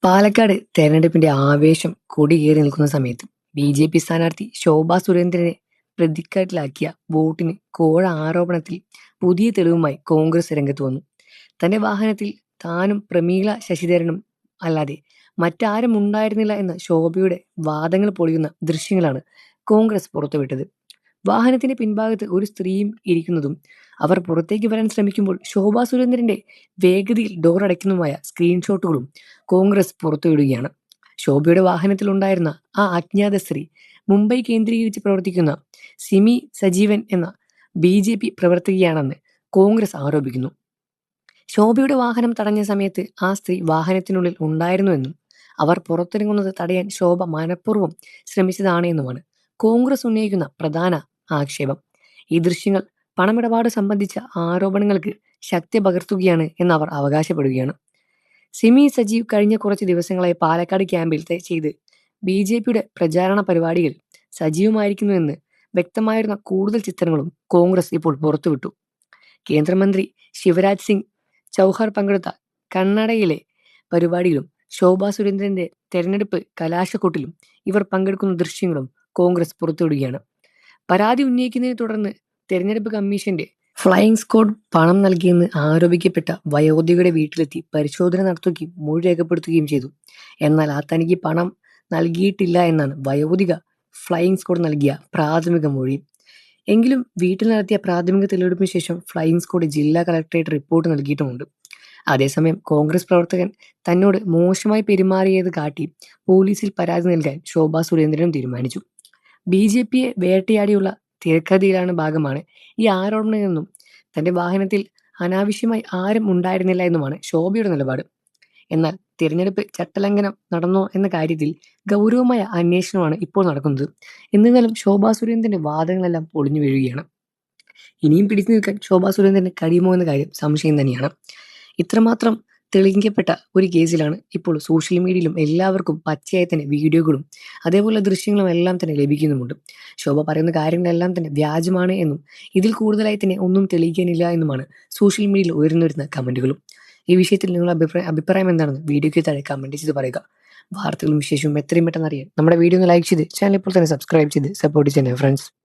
പാലക്കാട് തെരഞ്ഞെടുപ്പിന്റെ ആവേശം കൊടികേറി നിൽക്കുന്ന സമയത്ത് ബി.ജെ.പി സ്ഥാനാർത്ഥി ശോഭാ സുരേന്ദ്രനെ പ്രതിക്കൂട്ടിലാക്കിയ വോട്ടിന് കോഴ ആരോപണത്തിൽ പുതിയ തെളിവുമായി കോൺഗ്രസ് രംഗത്ത് വന്നു. തന്റെ വാഹനത്തിൽ താനും പ്രമീള ശശിധരനും അല്ലാതെ മറ്റാരും ഉണ്ടായിരുന്നില്ല എന്ന ശോഭയുടെ വാദങ്ങൾ പൊളിയുന്ന ദൃശ്യങ്ങളാണ് കോൺഗ്രസ് പുറത്തുവിട്ടത്. വാഹനത്തിന്റെ പിൻഭാഗത്ത് ഒരു സ്ത്രീയും ഇരിക്കുന്നതും അവർ പുറത്തേക്ക് വരാൻ ശ്രമിക്കുമ്പോൾ ശോഭാ സുരേന്ദ്രന്റെ വേഗതയിൽ ഡോർ അടയ്ക്കുന്നതുമായ സ്ക്രീൻഷോട്ടുകളും കോൺഗ്രസ് പുറത്തുവിടുകയാണ്. ശോഭയുടെ വാഹനത്തിലുണ്ടായിരുന്ന ആ അജ്ഞാത സ്ത്രീ മുംബൈ കേന്ദ്രീകരിച്ച് പ്രവർത്തിക്കുന്ന സിമി സജീവൻ എന്ന ബി.ജെ.പി പ്രവർത്തകയാണെന്ന് കോൺഗ്രസ് ആരോപിക്കുന്നു. ശോഭയുടെ വാഹനം തടഞ്ഞ സമയത്ത് ആ സ്ത്രീ വാഹനത്തിനുള്ളിൽ ഉണ്ടായിരുന്നുവെന്നും അവർ പുറത്തിറങ്ങുന്നത് തടയാൻ ശോഭ മനഃപൂർവ്വം ശ്രമിച്ചതാണ് എന്നുമാണ് കോൺഗ്രസ് ഉന്നയിക്കുന്ന പ്രധാന ആക്ഷേപം. ഈ ദൃശ്യങ്ങൾ പണമിടപാട് സംബന്ധിച്ച ആരോപണങ്ങൾക്ക് ശക്തി പകർത്തുകയാണ് എന്ന് അവർ അവകാശപ്പെടുകയാണ്. സിമി സജീവ് കഴിഞ്ഞ കുറച്ച് ദിവസങ്ങളായി പാലക്കാട് ക്യാമ്പിൽ ചെയ്ത് ബി.ജെ.പിയുടെ പ്രചാരണ പരിപാടികൾ സജീവമായിരിക്കുന്നുവെന്ന് വ്യക്തമായിരുന്ന കൂടുതൽ ചിത്രങ്ങളും കോൺഗ്രസ് ഇപ്പോൾ പുറത്തുവിട്ടു. കേന്ദ്രമന്ത്രി ശിവരാജ് സിംഗ് ചൗഹാൻ പങ്കെടുത്ത കർണാടകയിലെ പരിപാടിയിലും ശോഭാ സുരേന്ദ്രന്റെ തെരഞ്ഞെടുപ്പ് കലാശക്കൊട്ടിലും ഇവർ പങ്കെടുക്കുന്ന ദൃശ്യങ്ങളും കോൺഗ്രസ് പുറത്തുവിടുകയാണ്. പരാതി ഉന്നയിക്കുന്നതിനെ തുടർന്ന് തെരഞ്ഞെടുപ്പ് കമ്മീഷന്റെ ഫ്ലൈയിങ് സ്ക്വാഡ് പണം നൽകിയെന്ന് ആരോപിക്കപ്പെട്ട വയോധികയുടെ വീട്ടിലെത്തി പരിശോധന നടത്തുകയും മൊഴി രേഖപ്പെടുത്തുകയും ചെയ്തു. എന്നാൽ ആ തനിക്ക് പണം നൽകിയിട്ടില്ല എന്നാണ് വയോധിക ഫ്ലൈയിങ് സ്ക്വാഡ് നൽകിയ പ്രാഥമിക മൊഴി. എങ്കിലും വീട്ടിൽ നടത്തിയ പ്രാഥമിക തെളിവെടുപ്പിന് ശേഷം ഫ്ലൈയിങ് സ്ക്വാഡ് ജില്ലാ കളക്ടറേറ്റ് റിപ്പോർട്ട് നൽകിയിട്ടുമുണ്ട്. അതേസമയം കോൺഗ്രസ് പ്രവർത്തകൻ തന്നോട് മോശമായി പെരുമാറിയത് കാട്ടി പോലീസിൽ പരാതി നൽകാൻ ശോഭാ സുരേന്ദ്രനും തീരുമാനിച്ചു. ബി.ജെ.പിയെ വേട്ടയാടിയുള്ള തിരക്കഥയിലാണ് ഭാഗമാണ് ഈ ആരോപണമെന്നും തന്റെ വാഹനത്തിൽ അനാവശ്യമായി ആരും ഉണ്ടായിരുന്നില്ല എന്നുമാണ് ശോഭയുടെ നിലപാട്. എന്നാൽ തിരഞ്ഞെടുപ്പ് ചട്ടലംഘനം നടന്നോ എന്ന കാര്യത്തിൽ ഗൗരവമായ അന്വേഷണമാണ് ഇപ്പോൾ നടക്കുന്നത്. എന്നിരുന്നാലും ശോഭാ സുരേന്ദ്രന്റെ വാദങ്ങളെല്ലാം പൊളിഞ്ഞു വീഴുകയാണ്. ഇനിയും പിടിച്ചു നിൽക്കാൻ ശോഭാ സുരേന്ദ്രന് കഴിയുമോ എന്ന കാര്യം സംശയം തന്നെയാണ്. ഇത്രമാത്രം തെളിയിക്കപ്പെട്ട ഒരു കേസിലാണ് ഇപ്പോൾ സോഷ്യൽ മീഡിയയിലും എല്ലാവർക്കും പച്ചയായി തന്നെ വീഡിയോകളും അതേപോലെ ദൃശ്യങ്ങളും എല്ലാം തന്നെ ലഭിക്കുന്നുമുണ്ട്. ശോഭ പറയുന്ന കാര്യങ്ങളെല്ലാം തന്നെ വ്യാജമാണ് എന്നും ഇതിൽ കൂടുതലായി തന്നെ ഒന്നും തെളിയിക്കാനില്ല എന്നുമാണ് സോഷ്യൽ മീഡിയയിൽ ഉയർന്നുവരുന്ന കമന്റുകളും. ഈ വിഷയത്തിൽ നിങ്ങളുടെ അഭിപ്രായം എന്താണെന്ന് വീഡിയോയ്ക്ക് താഴെ കമന്റ് ചെയ്ത് പറയുക. വാർത്തകളും വിശേഷവും എത്രയും പെട്ടെന്ന് അറിയാൻ നമ്മുടെ വീഡിയോ ഒന്ന് ലൈക്ക് ചെയ്ത് ചാനൽ ഇപ്പോൾ തന്നെ സബ്സ്ക്രൈബ് ചെയ്ത് സപ്പോർട്ട് ചെയ്യുക ഫ്രണ്ട്സ്.